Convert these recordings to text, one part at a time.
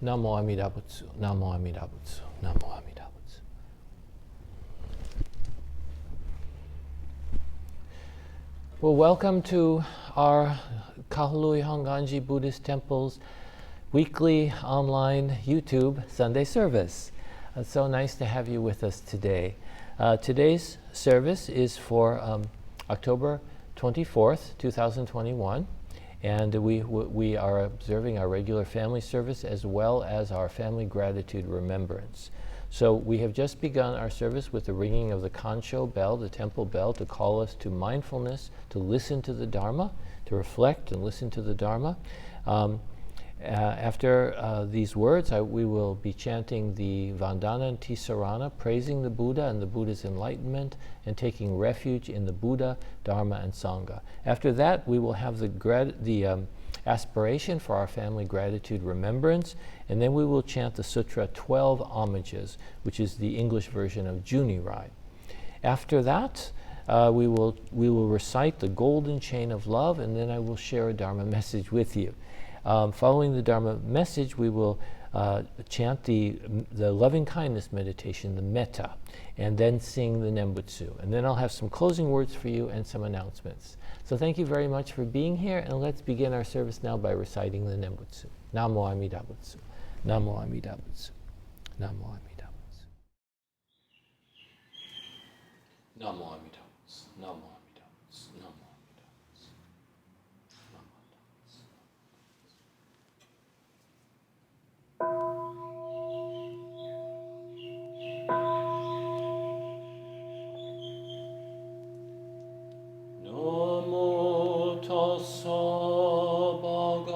Namo Amida Butsu, Namo Amida Butsu, Namo Amida Butsu. Well, welcome to our Kahului Hongwanji Buddhist Temple's weekly online YouTube Sunday service. It's so nice to have you with us today. Today's service is for October 24th, 2021. And we are observing our regular family service as well as our family gratitude remembrance. So we have just begun our service with the ringing of the Kansho bell, the temple bell, to call us to mindfulness, to listen to the Dharma, to reflect and listen to the Dharma. After these words, we will be chanting the Vandana Tisarana, praising the Buddha and the Buddha's enlightenment, and taking refuge in the Buddha, Dharma, and Sangha. After that, we will have the aspiration for our family gratitude remembrance, and then we will chant the Sutra 12 Homages, which is the English version of Junirai. After that, we will recite the Golden Chain of Love, and then I will share a Dharma message with you. Following the Dharma message, we will chant the loving kindness meditation, the Metta, and then sing the Nembutsu. And then I'll have some closing words for you and some announcements. So thank you very much for being here, and let's begin our service now by reciting the Nembutsu. Namo Amida Butsu, Namo Amida Butsu, Namo Amida Butsu. Namo Amida Butsu, Namo Amida Butsu, Namo Amida Butsu. Namo tassa bhagavato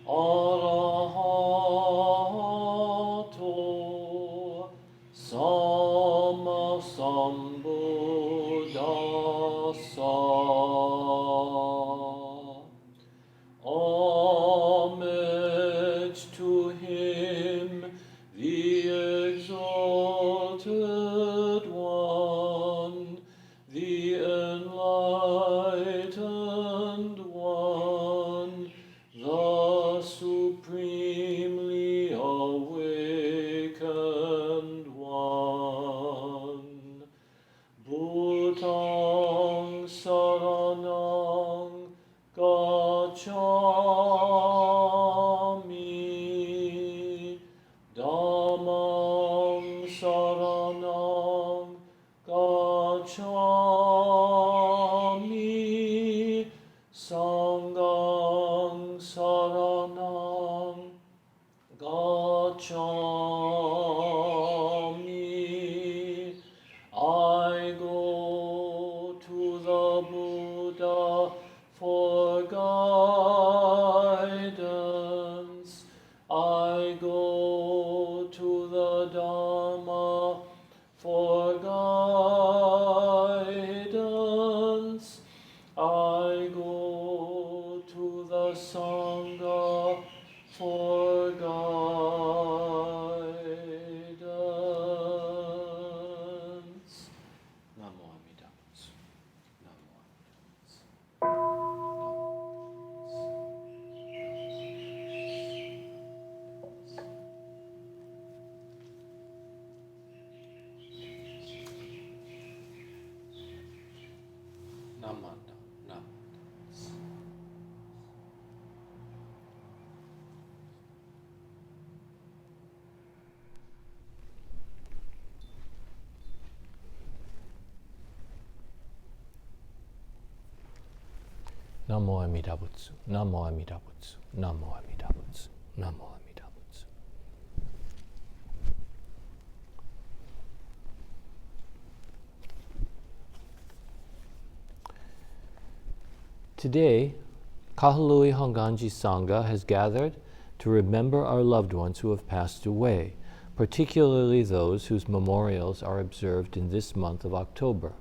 arahato samma sambuddhassa. Homage to him, the exalted one, the enlightened one, the supremely awakened one. Bhutang saranang gacchami, dhammang saranang gacchami, sanghang saranang gacchami. I go to the Buddha for guidance. I go to the Dharma for guidance. I go to the Sangha for guidance. Namo Amida Butsu. Namo Amida Butsu. Namanda, Namanda. Namo Amida Butsu, Namo Amida Butsu, Namo Amida Butsu, Namo Amida Butsu. Today, Kahului Hongwanji Sangha has gathered to remember our loved ones who have passed away, particularly those whose memorials are observed in this month of October.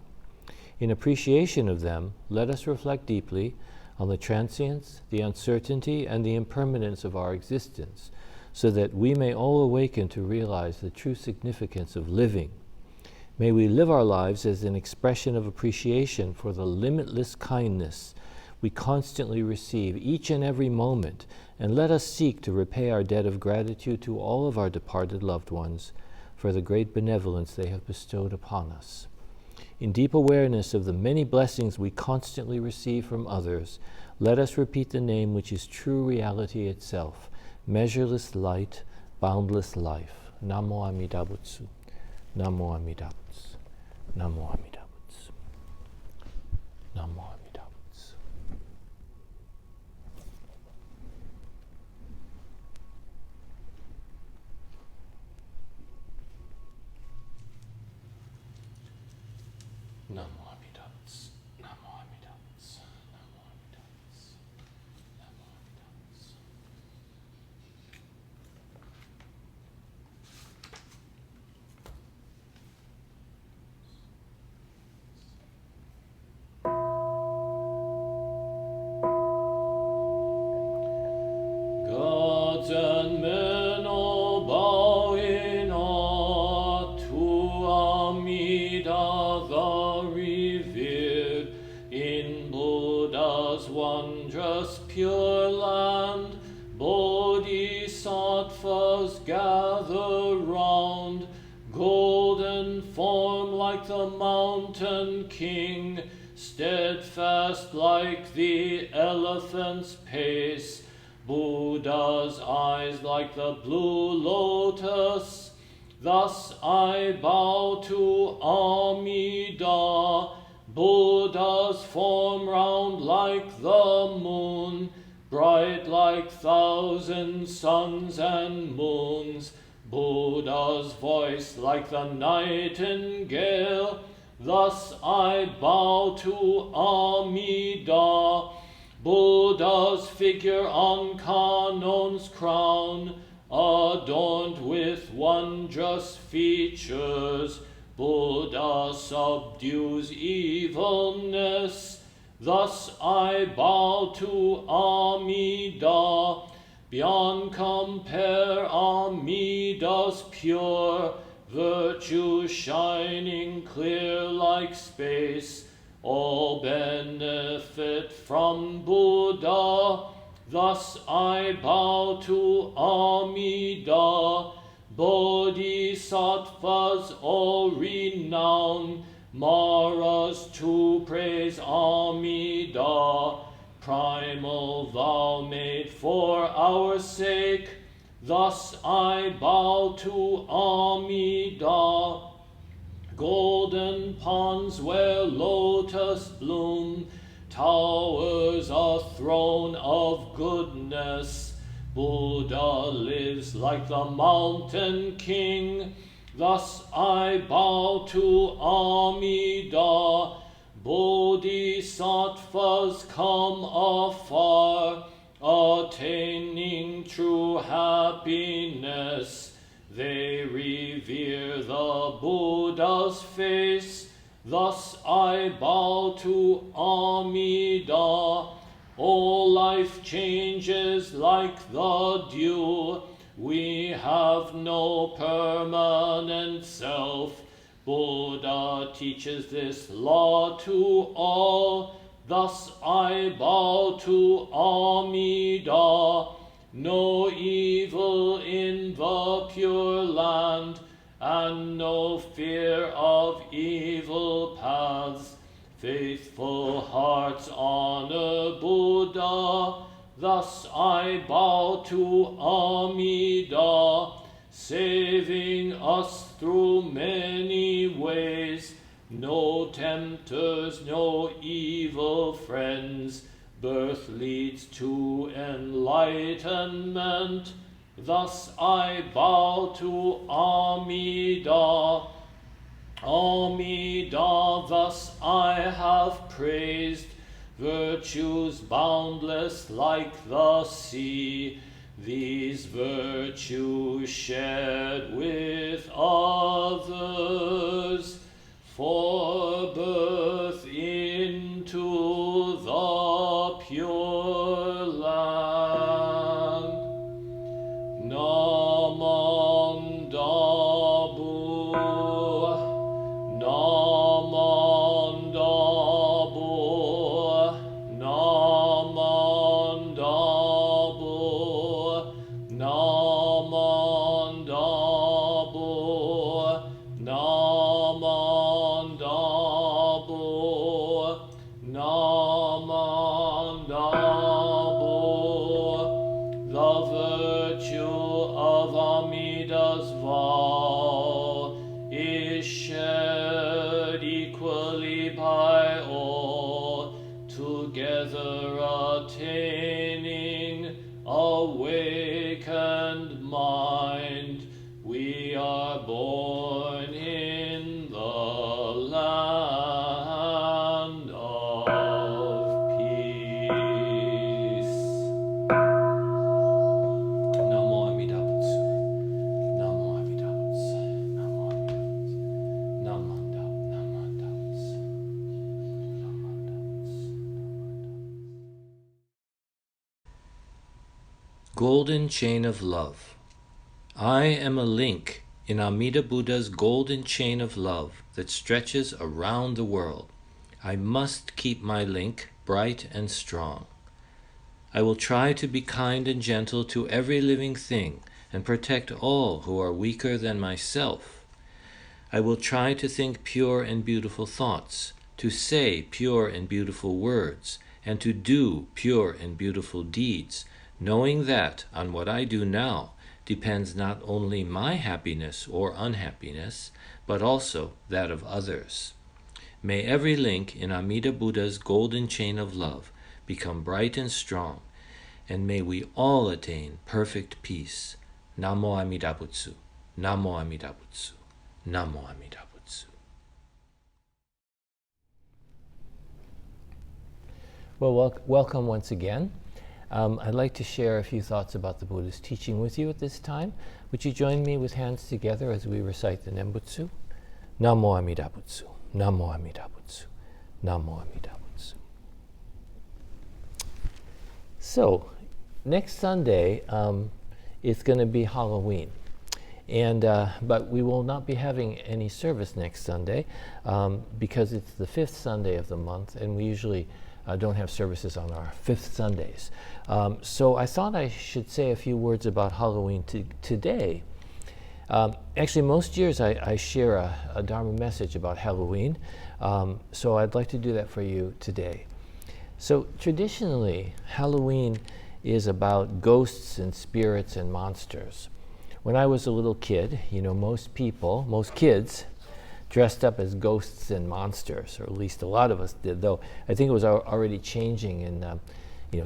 In appreciation of them, let us reflect deeply on the transience, the uncertainty, and the impermanence of our existence, so that we may all awaken to realize the true significance of living. May we live our lives as an expression of appreciation for the limitless kindness we constantly receive each and every moment, and let us seek to repay our debt of gratitude to all of our departed loved ones for the great benevolence they have bestowed upon us. In deep awareness of the many blessings we constantly receive from others, let us repeat the name which is true reality itself, measureless light, boundless life. Namo Amida Butsu. Namo Amida Butsu. Namo Amida Butsu. Namo Amida Butsu. Namo Amida Butsu. Namo Amida Butsu. Namo Amida Butsu. Namo Amida Butsu. Gods and men all bow in awe to Amida the revered, in Buddha's wondrous pure land. Bodhisattvas gather round, golden form like the mountain king, steadfast like the elephant's pace. Buddha's eyes like the blue lotus. Thus I bow to Amida. Buddha's form round like the moon, bright like thousand suns and moons. Buddha's voice like the nightingale. Thus I bow to Amida. Buddha's figure on Kanon's crown, adorned with wondrous features. Buddha subdues evilness. Thus I bow to Amida. Beyond compare, Amida's pure virtue shining clear like space. All benefit from Buddha. Thus I bow to Amida. Bodhisattvas all renown, Maras to praise Amida. Primal vow made for our sake. Thus I bow to Amida. Golden ponds where lotus bloom, towers a throne of goodness. Buddha lives like the mountain king. Thus I bow to Amida. Bodhisattvas come afar, attaining true happiness. They revere the Buddha's face. Thus I bow to Amida. All life changes like the dew. We have no permanent self. Buddha teaches this law to all. Thus I bow to Amida. No evil in the pure land, and no fear of evil paths. Faithful hearts honor Buddha. Thus I bow to Amida, saving us through many ways. No tempters, no evil friends. Birth leads to enlightenment. Thus I bow to Amida. Amida, thus I have praised virtues boundless like the sea. These virtues shared with others for birth into the pure land. Namam Dabu, Namam Dabu, Namam Golden chain of love. I am a link in Amida Buddha's golden chain of love that stretches around the world. I must keep my link bright and strong. I will try to be kind and gentle to every living thing and protect all who are weaker than myself. I will try to think pure and beautiful thoughts, to say pure and beautiful words, and to do pure and beautiful deeds, knowing that on what I do now depends not only my happiness or unhappiness, but also that of others. May every link in Amida Buddha's golden chain of love become bright and strong, and may we all attain perfect peace. Namo Amida Butsu, Namo Amida Butsu, Namo Amida Butsu. Well, welcome once again. I'd like to share a few thoughts about the Buddha's teaching with you at this time. Would you join me with hands together as we recite the Nembutsu? Namo Amida Butsu, Namo Amida Butsu, Namo Amida Butsu. So, next Sunday is going to be Halloween. But we will not be having any service next Sunday because it's the 5th Sunday of the month, and we usually don't have services on our 5th Sundays. So I thought I should say a few words about Halloween today. Actually, most years I share a Dharma message about Halloween, so I'd like to do that for you today. So traditionally, Halloween is about ghosts and spirits and monsters. When I was a little kid, most kids dressed up as ghosts and monsters, or at least a lot of us did, though I think it was already changing, and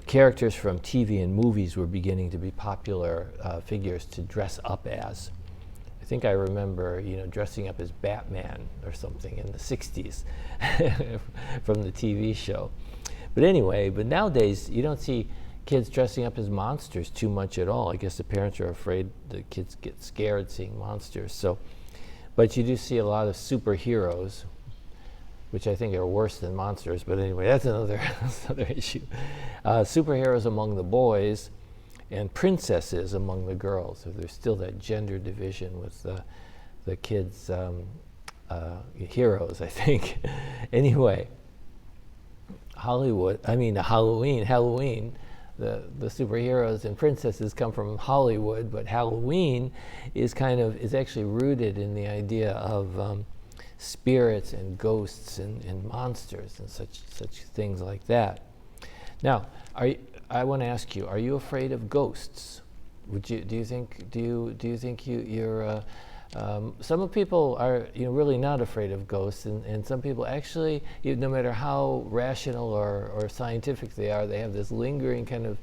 characters from TV and movies were beginning to be popular figures to dress up as. I think I remember, dressing up as Batman or something in the 60s from the TV show. But anyway, nowadays you don't see kids dressing up as monsters too much at all. I guess the parents are afraid the kids get scared seeing monsters. But you do see a lot of superheroes, which I think are worse than monsters. But anyway, that's another issue. Superheroes among the boys, and princesses among the girls. So there's still that gender division with the kids' heroes, I think. Anyway, Halloween. The superheroes and princesses come from Hollywood, but Halloween is actually rooted in the idea of spirits and ghosts and monsters and such things like that. Now, I want to ask you: are you afraid of ghosts? Do you think you're some people are really not afraid of ghosts, and some people actually, no matter how rational or scientific they are, they have this lingering kind of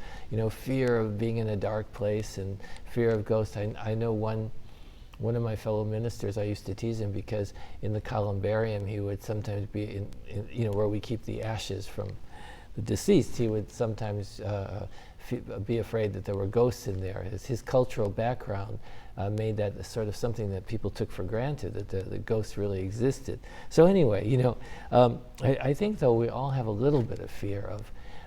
fear of being in a dark place and fear of ghosts. I know one of my fellow ministers, I used to tease him because in the columbarium he would sometimes be in where we keep the ashes from the deceased, he would sometimes be afraid that there were ghosts in there. His cultural background made that sort of something that people took for granted, that the ghosts really existed. So anyway, I think though we all have a little bit of fear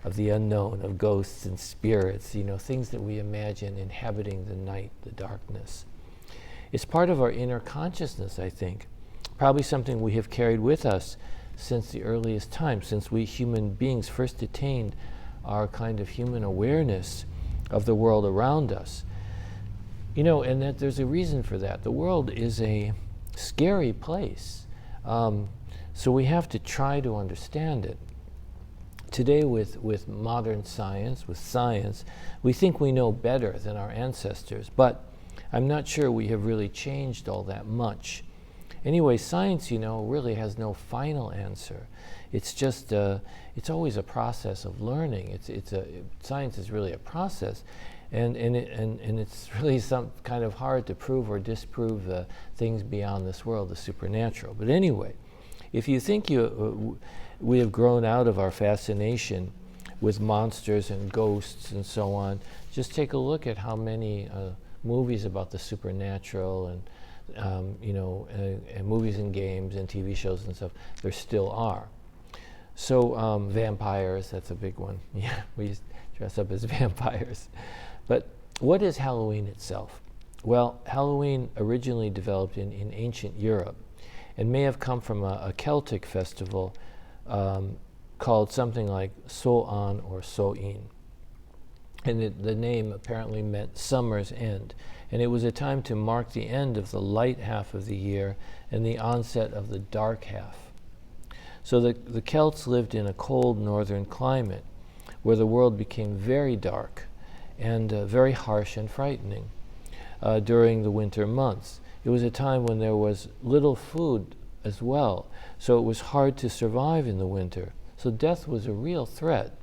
of the unknown, of ghosts and spirits, things that we imagine inhabiting the night, the darkness. It's part of our inner consciousness, I think. Probably something we have carried with us since the earliest times, since we human beings first attained our kind of human awareness of the world around us. And that there's a reason for that. The world is a scary place. So we have to try to understand it. Today with modern science, we think we know better than our ancestors, but I'm not sure we have really changed all that much. Anyway, science, really has no final answer. It's just, it's always a process of learning. Science is really a process, and it's really some kind of hard to prove or disprove the things beyond this world, the supernatural. But anyway, if you think we have grown out of our fascination with monsters and ghosts and so on, just take a look at how many movies about the supernatural and movies and games and TV shows and stuff there still are. So vampires, that's a big one. Yeah, we used to dress up as vampires. But what is Halloween itself? Well, Halloween originally developed in ancient Europe and may have come from a Celtic festival called something like So'an or So'in. And the name apparently meant summer's end. And it was a time to mark the end of the light half of the year and the onset of the dark half. So the Celts lived in a cold northern climate where the world became very dark and very harsh and frightening during the winter months. It was a time when there was little food as well, so it was hard to survive in the winter. So death was a real threat.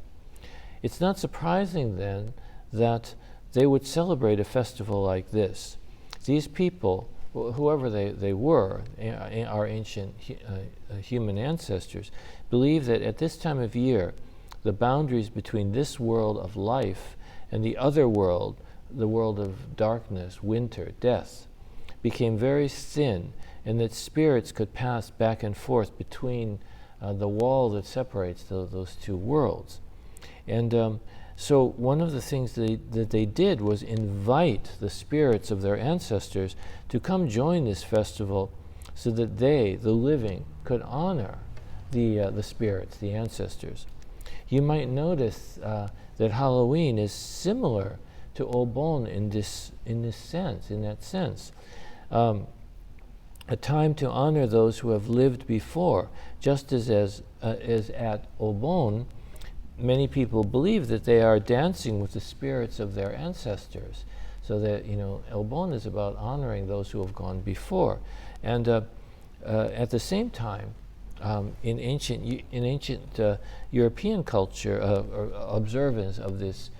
It's not surprising then that they would celebrate a festival like this. These people, whoever they were, our ancient human ancestors, believed that at this time of year, the boundaries between this world of life and the other world, the world of darkness, winter, death, became very thin, and that spirits could pass back and forth between the wall that separates those two worlds. And so one of the things that they did was invite the spirits of their ancestors to come join this festival so that they, the living, could honor the spirits, the ancestors. You might notice that Halloween is similar to Obon in that sense. A time to honor those who have lived before, just as at Obon, many people believe that they are dancing with the spirits of their ancestors. So that, Obon is about honoring those who have gone before. And at the same time, in ancient European culture or observance of this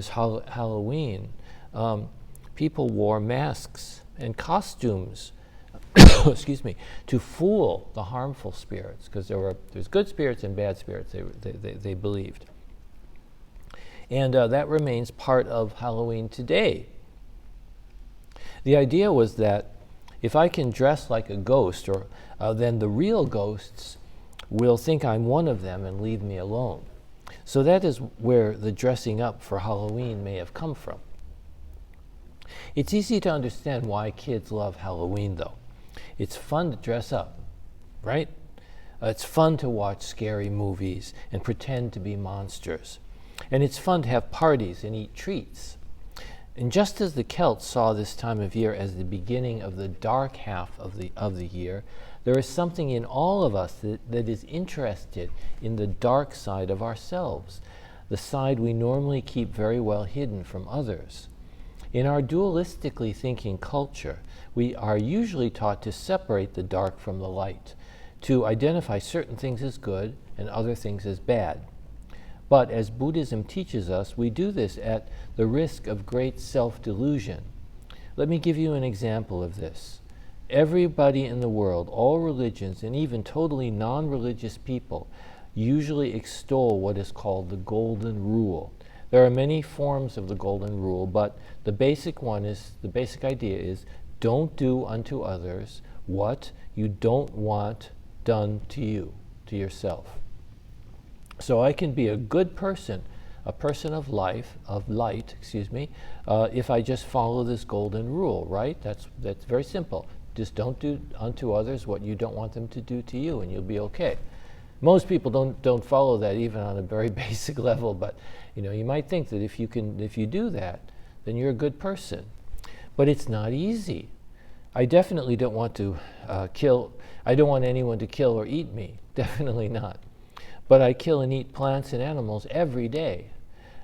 Halloween, people wore masks and costumes excuse me, to fool the harmful spirits, because there's good spirits and bad spirits, they believed. And that remains part of Halloween today. The idea was that if I can dress like a ghost, then the real ghosts will think I'm one of them and leave me alone. So that is where the dressing up for Halloween may have come from. It's easy to understand why kids love Halloween, though. It's fun to dress up, right? It's fun to watch scary movies and pretend to be monsters. And it's fun to have parties and eat treats. And just as the Celts saw this time of year as the beginning of the dark half of the year, there is something in all of us that is interested in the dark side of ourselves, the side we normally keep very well hidden from others. In our dualistically thinking culture, we are usually taught to separate the dark from the light, to identify certain things as good and other things as bad. But as Buddhism teaches us, we do this at the risk of great self-delusion. Let me give you an example of this. Everybody in the world, all religions, and even totally non-religious people, usually extol what is called the Golden Rule. There are many forms of the Golden Rule, but the basic idea is, don't do unto others what you don't want done to you, to yourself. So I can be a good person, a person of light, if I just follow this Golden Rule, right? That's very simple. Just don't do unto others what you don't want them to do to you, and you'll be okay. Most people don't follow that even on a very basic level, but you might think that if you do that, then you're a good person. But it's not easy. I definitely don't want to I don't want anyone to kill or eat me. Definitely not. But I kill and eat plants and animals every day.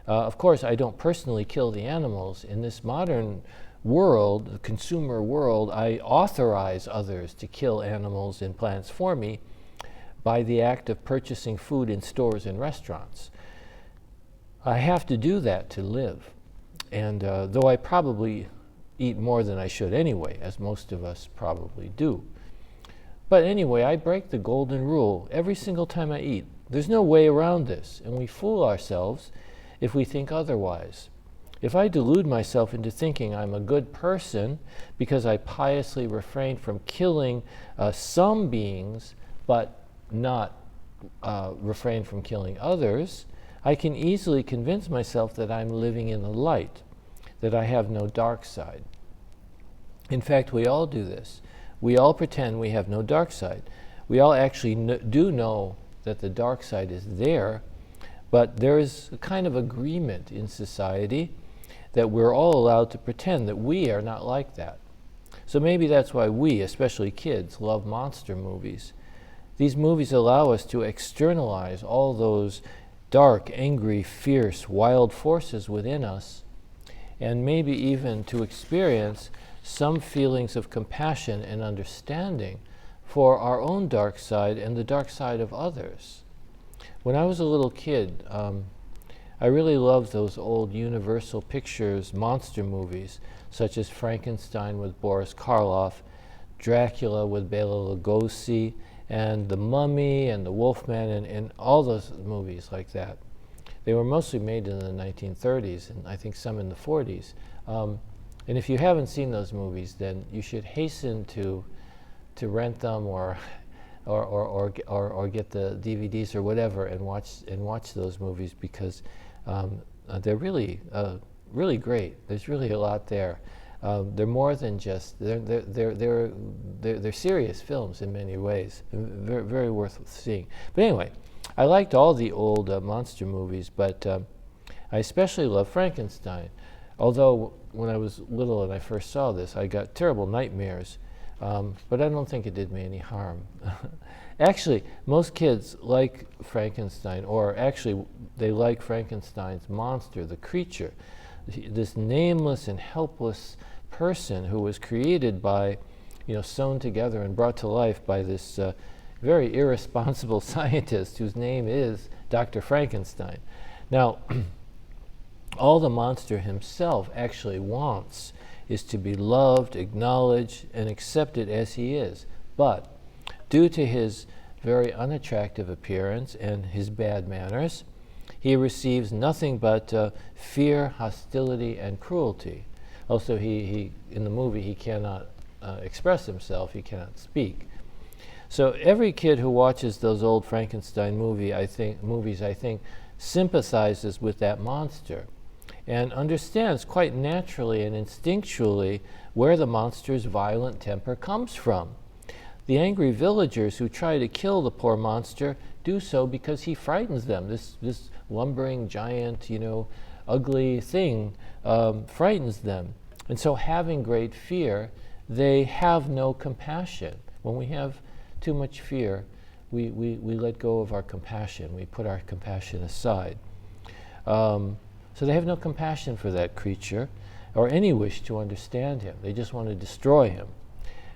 Of course, I don't personally kill the animals. In this modern world, the consumer world, I authorize others to kill animals and plants for me by the act of purchasing food in stores and restaurants. I have to do that to live. And though I probably eat more than I should anyway, as most of us probably do. But anyway, I break the Golden Rule every single time I eat. There's no way around this, and we fool ourselves if we think otherwise. If I delude myself into thinking I'm a good person because I piously refrain from killing some beings, but not refrain from killing others, I can easily convince myself that I'm living in the light. that I have no dark side. In fact, we all do this. We all pretend we have no dark side. We all actually do know that the dark side is there, but there is a kind of agreement in society that we're all allowed to pretend that we are not like that. So maybe that's why we, especially kids, love monster movies. These movies allow us to externalize all those dark, angry, fierce, wild forces within us, and maybe even to experience some feelings of compassion and understanding for our own dark side and the dark side of others. When I was a little kid, I really loved those old Universal Pictures monster movies, such as Frankenstein with Boris Karloff, Dracula with Bela Lugosi, and The Mummy and The Wolfman, and all those movies like that. They were mostly made in the 1930s, and I think some in the 40s. And if you haven't seen those movies, then you should hasten to rent them or get the DVDs or whatever and watch those movies, because they're really great. There's really a lot there. They're more than just they're serious films in many ways. Very, very worth seeing. But anyway, I liked all the old monster movies, but I especially love Frankenstein. Although when I was little and I first saw this, I got terrible nightmares. But I don't think it did me any harm. Actually, most kids like Frankenstein, or actually they like Frankenstein's monster, the creature, this nameless and helpless person who was created by, sewn together and brought to life by this very irresponsible scientist whose name is Dr. Frankenstein. Now, all the monster himself actually wants is to be loved, acknowledged, and accepted as he is. But due to his very unattractive appearance and his bad manners, he receives nothing but fear, hostility, and cruelty. Also, he in the movie, he cannot express himself, he cannot speak. So every kid who watches those old Frankenstein movies, I think, sympathizes with that monster and understands quite naturally and instinctually where the monster's violent temper comes from. The angry villagers who try to kill the poor monster do so because he frightens them. This lumbering giant, ugly thing frightens them. And so, having great fear, they have no compassion. When we have too much fear, we let go of our compassion. We put our compassion aside. So they have no compassion for that creature or any wish to understand him. They just want to destroy him.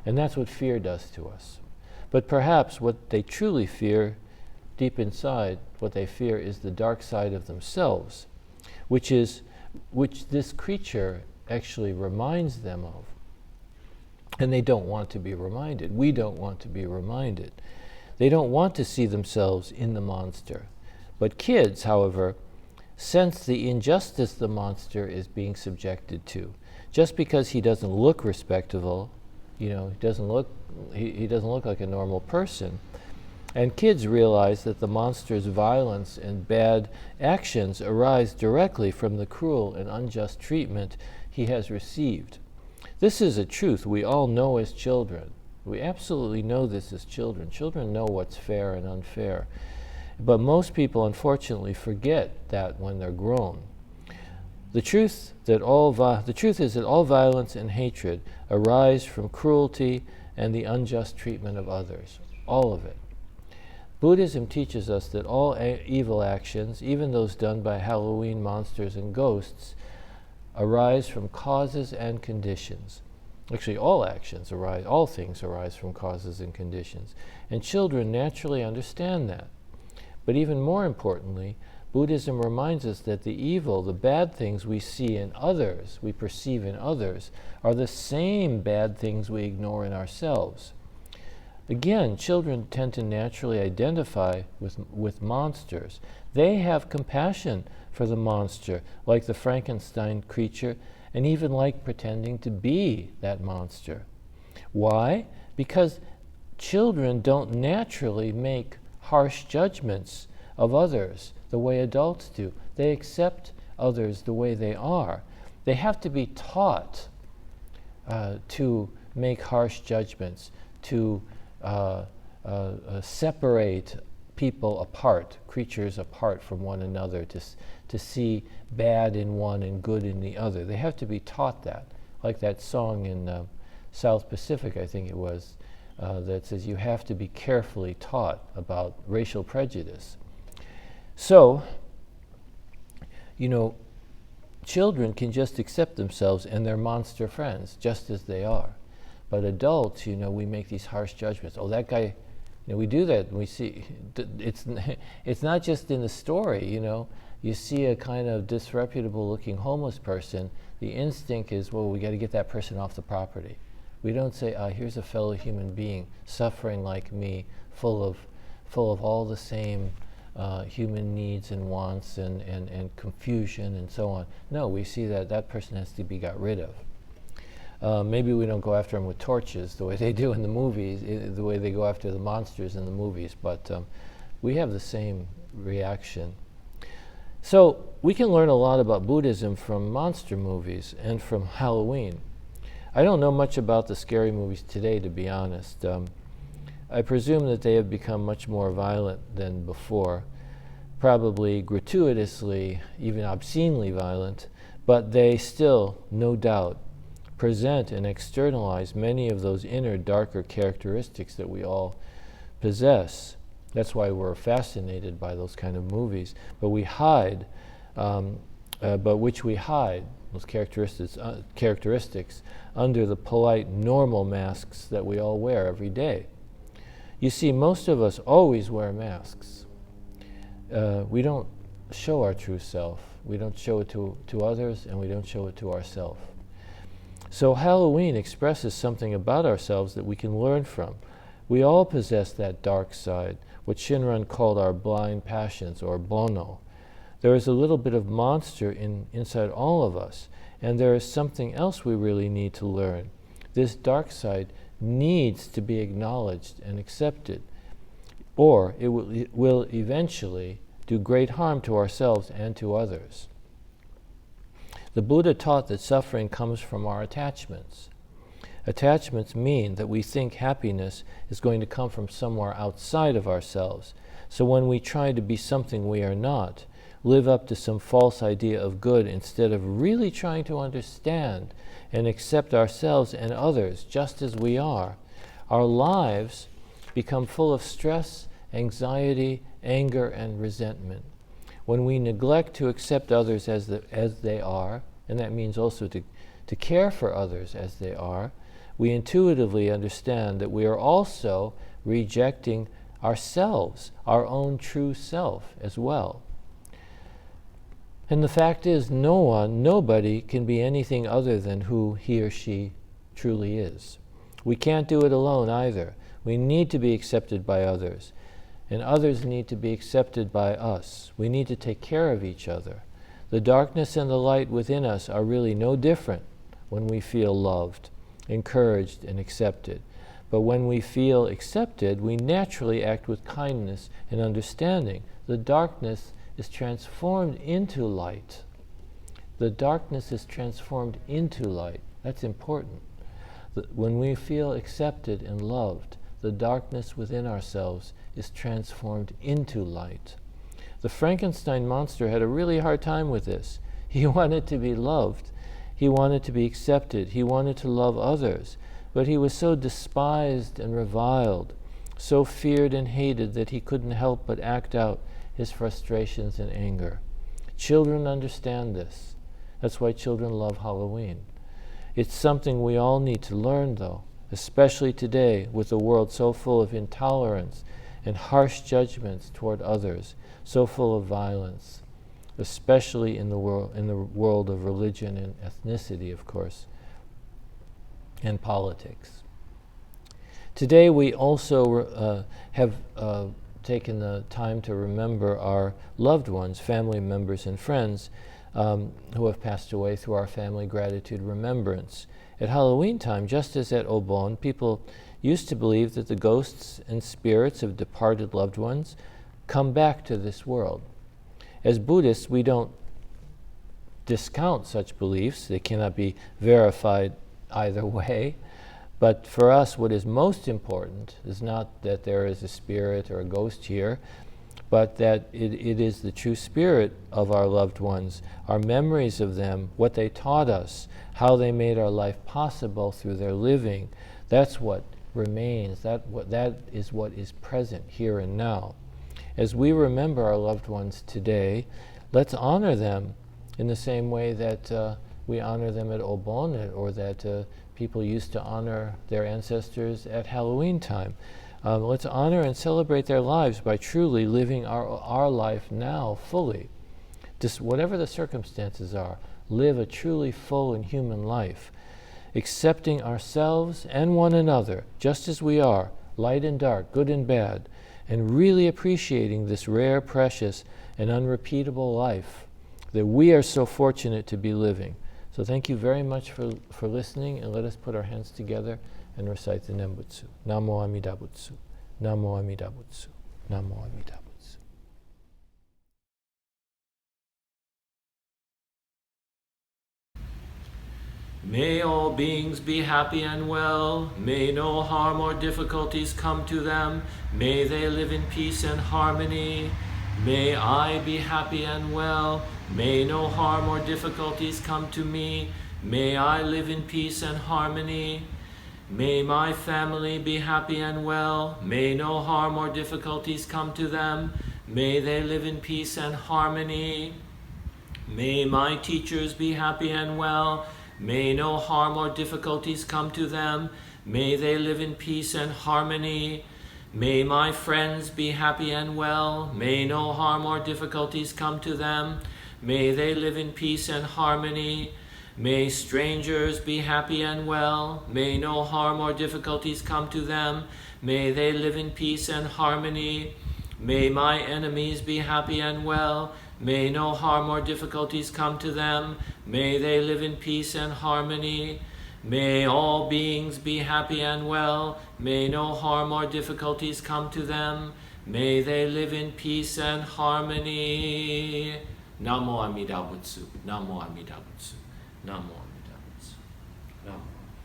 And that's what fear does to us. But perhaps what they truly fear deep inside, what they fear is the dark side of themselves, which this creature actually reminds them of. And they don't want to be reminded. We don't want to be reminded. They don't want to see themselves in the monster. But kids, however, sense the injustice the monster is being subjected to. Just because he doesn't look respectable, he doesn't look like a normal person. And kids realize that the monster's violence and bad actions arise directly from the cruel and unjust treatment he has received. This is a truth we all know as children. We absolutely know this as children. Children know what's fair and unfair. But most people, unfortunately, forget that when they're grown. The truth is that all violence and hatred arise from cruelty and the unjust treatment of others. All of it. Buddhism teaches us that all evil actions, even those done by Halloween monsters and ghosts, arise from causes and conditions. Actually, all things arise from causes and conditions. And children naturally understand that. But even more importantly, Buddhism reminds us that the evil, the bad things we see in others, we perceive in others, are the same bad things we ignore in ourselves. Again, children tend to naturally identify with monsters. They have compassion for the monster, like the Frankenstein creature, and even like pretending to be that monster. Why? Because children don't naturally make harsh judgments of others the way adults do. They accept others the way they are. they have to be taught to make harsh judgments, to separate people apart, creatures apart from one another, to see bad in one and good in the other. They have to be taught that, like that song in South Pacific, I think it was, that says you have to be carefully taught about racial prejudice. So, you know, children can just accept themselves and their monster friends just as they are. But adults, you know, we make these harsh judgments. Oh, that guy, you know, we do that. And we see, it's not just in the story, you know. You see a kind of disreputable looking homeless person, the instinct is, well, we got to get that person off the property. We don't say, here's a fellow human being suffering like me, full of all the same human needs and wants and confusion and so on. No, we see that person has to be got rid of. Maybe we don't go after them with torches the way they do in the movies, the way they go after the monsters in the movies, but we have the same reaction. So we can learn a lot about Buddhism from monster movies and from Halloween. I don't know much about the scary movies today, to be honest. I presume that they have become much more violent than before, probably gratuitously, even obscenely violent, but they still, no doubt, present and externalize many of those inner, darker characteristics that we all possess. That's why we're fascinated by those kind of movies. But we hide, which we hide, those characteristics under the polite, normal masks that we all wear every day. You see, most of us always wear masks. We don't show our true self. We don't show it to others, and we don't show it to ourselves. So Halloween expresses something about ourselves that we can learn from. We all possess that dark side, what Shinran called our blind passions, or bono. There is a little bit of monster inside all of us, and there is something else we really need to learn. This dark side needs to be acknowledged and accepted, or it will eventually do great harm to ourselves and to others. The Buddha taught that suffering comes from our attachments. Attachments mean that we think happiness is going to come from somewhere outside of ourselves. So when we try to be something we are not, live up to some false idea of good instead of really trying to understand and accept ourselves and others just as we are, our lives become full of stress, anxiety, anger, and resentment. When we neglect to accept others as they are, and that means also to care for others as they are, we intuitively understand that we are also rejecting ourselves, our own true self as well. And the fact is, nobody can be anything other than who he or she truly is. We can't do it alone either. We need to be accepted by others, and others need to be accepted by us. We need to take care of each other. The darkness and the light within us are really no different when we feel loved, encouraged, and accepted. But when we feel accepted, we naturally act with kindness and understanding. The darkness is transformed into light. The darkness is transformed into light. That's important. When we feel accepted and loved, the darkness within ourselves is transformed into light. The Frankenstein monster had a really hard time with this. He wanted to be loved. He wanted to be accepted. He wanted to love others. But he was so despised and reviled, so feared and hated that he couldn't help but act out his frustrations and anger. Children understand this. That's why children love Halloween. It's something we all need to learn, though, especially today with a world so full of intolerance and harsh judgments toward others, so full of violence, especially in the world of religion and ethnicity, of course, and politics. Today we also have taken the time to remember our loved ones, family members and friends who have passed away through our family gratitude remembrance. At Halloween time, just as at Obon, people used to believe that the ghosts and spirits of departed loved ones come back to this world. As Buddhists, we don't discount such beliefs. They cannot be verified either way. But for us, what is most important is not that there is a spirit or a ghost here, but that it is the true spirit of our loved ones, our memories of them, what they taught us, how they made our life possible through their living. That's what remains. That is what is present here and now. As we remember our loved ones today, let's honor them in the same way that we honor them at Obon, or that people used to honor their ancestors at Halloween time. Let's honor and celebrate their lives by truly living our life now fully. Just whatever the circumstances are, live a truly full and human life, accepting ourselves and one another just as we are, light and dark, good and bad, and really appreciating this rare, precious, and unrepeatable life that we are so fortunate to be living. So thank you very much for listening, and let us put our hands together and recite the Nembutsu. Namo Amida Butsu. Namo Amida Butsu. Namo Amida Butsu. May all beings be happy and well. May no harm or difficulties come to them. May they live in peace and harmony. May I be happy and well. May no harm or difficulties come to me. May I live in peace and harmony. May my family be happy and well. May no harm or difficulties come to them. May they live in peace and harmony. May my teachers be happy and well. May no harm or difficulties come to them. May they live in peace and harmony. May my friends be happy and well. May no harm or difficulties come to them. May they live in peace and harmony. May strangers be happy and well. May no harm or difficulties come to them. May they live in peace and harmony. May my enemies be happy and well. May no harm or difficulties come to them. May they live in peace and harmony. May all beings be happy and well. May no harm or difficulties come to them. May they live in peace and harmony. Namo Amida Butsu. Namo Amida Butsu. Namo Amida Butsu. Namo Amida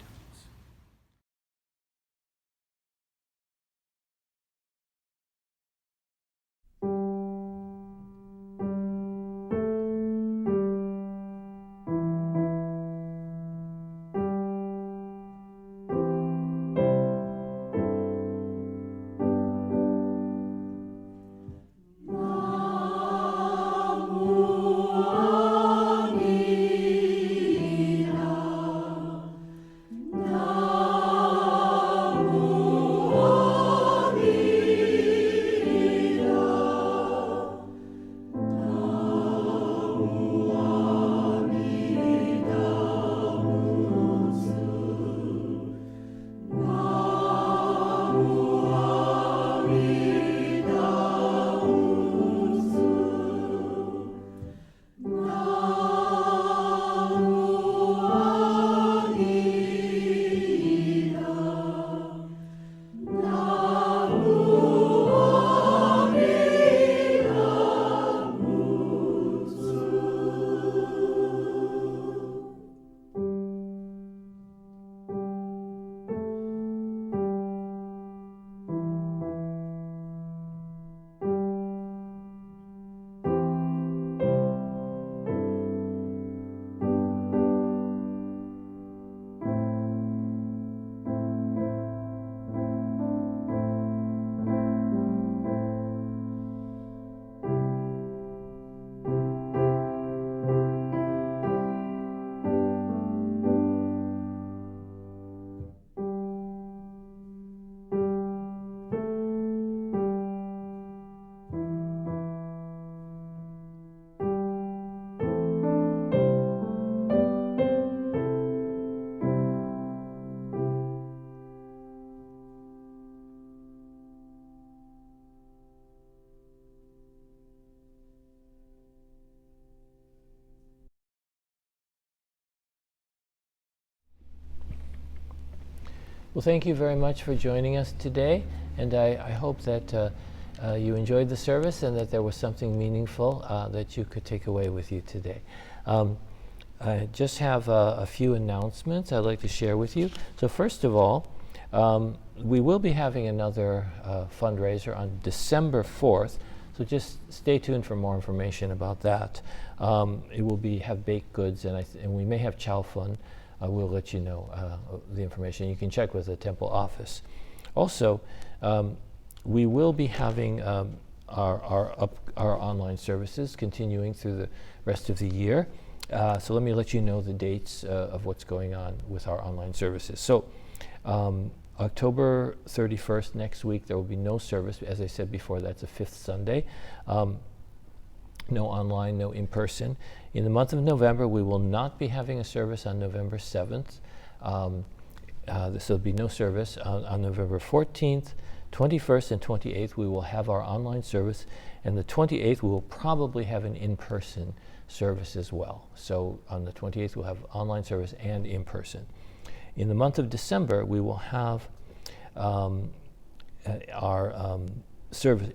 Butsu. Well, thank you very much for joining us today, and I hope that you enjoyed the service and that there was something meaningful that you could take away with you today. I just have a few announcements I'd like to share with you. So first of all, we will be having another fundraiser on December 4th, so just stay tuned for more information about that. It will have baked goods, and we may have chow fun. We'll let you know the information. You can check with the temple office. Also, we will be having our online services continuing through the rest of the year. So let me let you know the dates of what's going on with our online services. So October 31st, next week, there will be no service. As I said before, that's a fifth Sunday. No online, no in-person. In the month of November, we will not be having a service on November 7th. So there'll be no service. On November 14th, 21st, and 28th, we will have our online service. And the 28th, we will probably have an in-person service as well. So on the 28th, we'll have online service and in-person. In the month of December, we will have our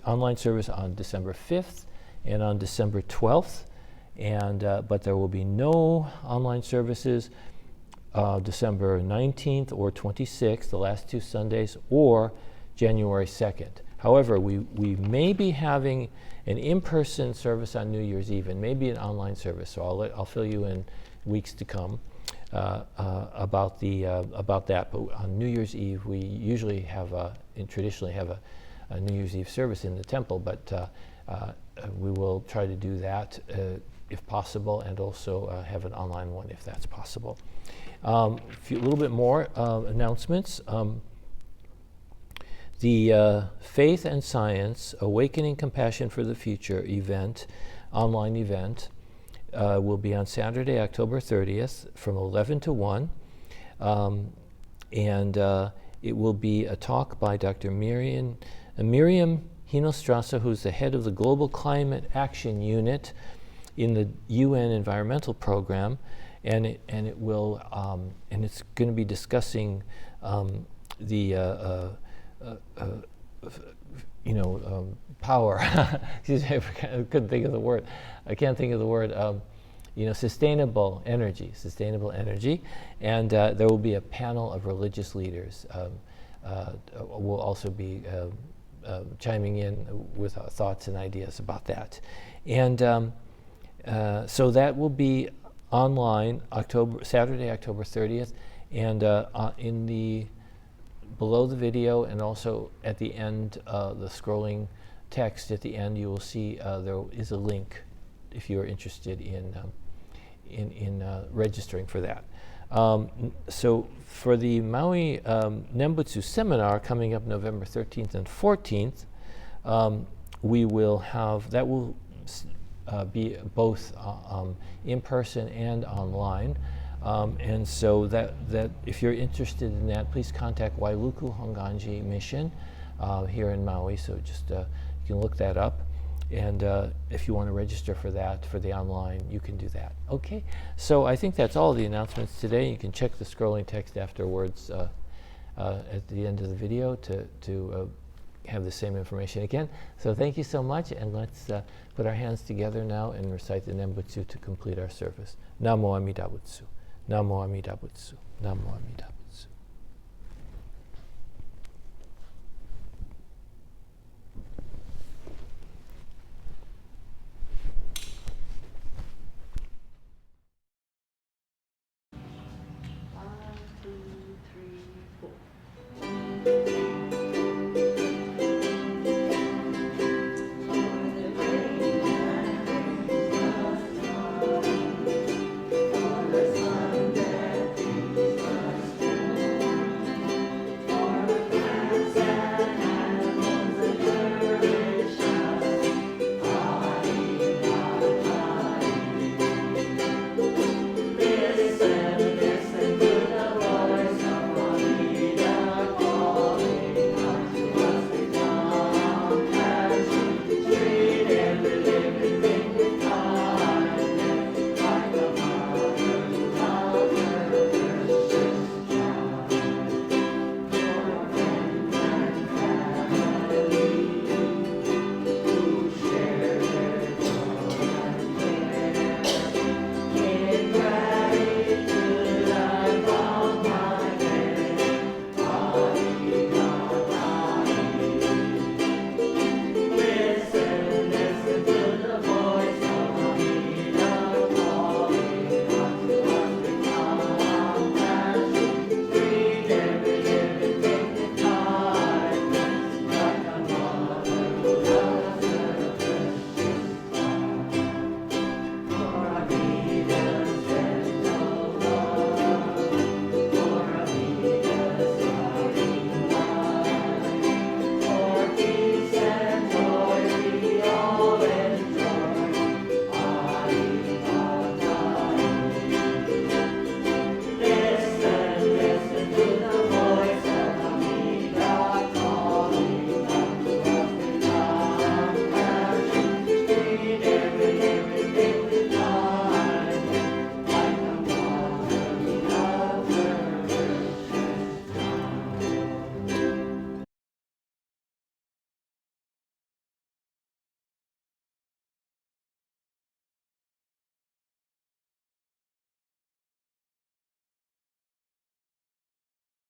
online service on December 5th and on December 12th, but there will be no online services December 19th or 26th, the last two Sundays, or January 2nd. However, we may be having an in-person service on New Year's Eve and maybe an online service, so I'll fill you in weeks to come about that. But on New Year's Eve, we usually traditionally have a New Year's Eve service in the temple, but we will try to do that if possible, and also have an online one if that's possible. A little bit more announcements. The Faith and Science Awakening Compassion for the Future online event, will be on Saturday, October 30th from 11 to 1. And it will be a talk by Dr. Miriam Hinostroza, who's the head of the Global Climate Action Unit in the UN Environmental Program. And it's going to be discussing power. Excuse me, I couldn't think of the word. I can't think of the word. Sustainable energy, and there will be a panel of religious leaders. Will also be chiming in with thoughts and ideas about that, and so that will be online Saturday, October 30th, and below the video, and also at the end, the scrolling text at the end, you will see there is a link if you are interested in registering for that. So for the Maui Nembutsu seminar coming up November 13th and 14th, we will have, that will be both in person and online. And so that if you're interested in that, please contact Kahului Hongwanji Mission here in Maui. So just you can look that up, and if you want to register for that, for the online, you can do that. Okay, so I think that's all the announcements today. You can check the scrolling text afterwards at the end of the video to have the same information again. So thank you so much, and let's put our hands together now and recite the Nembutsu to complete our service. Namo Amida Butsu. Namo Amida Butsu. Namo Amida Butsu.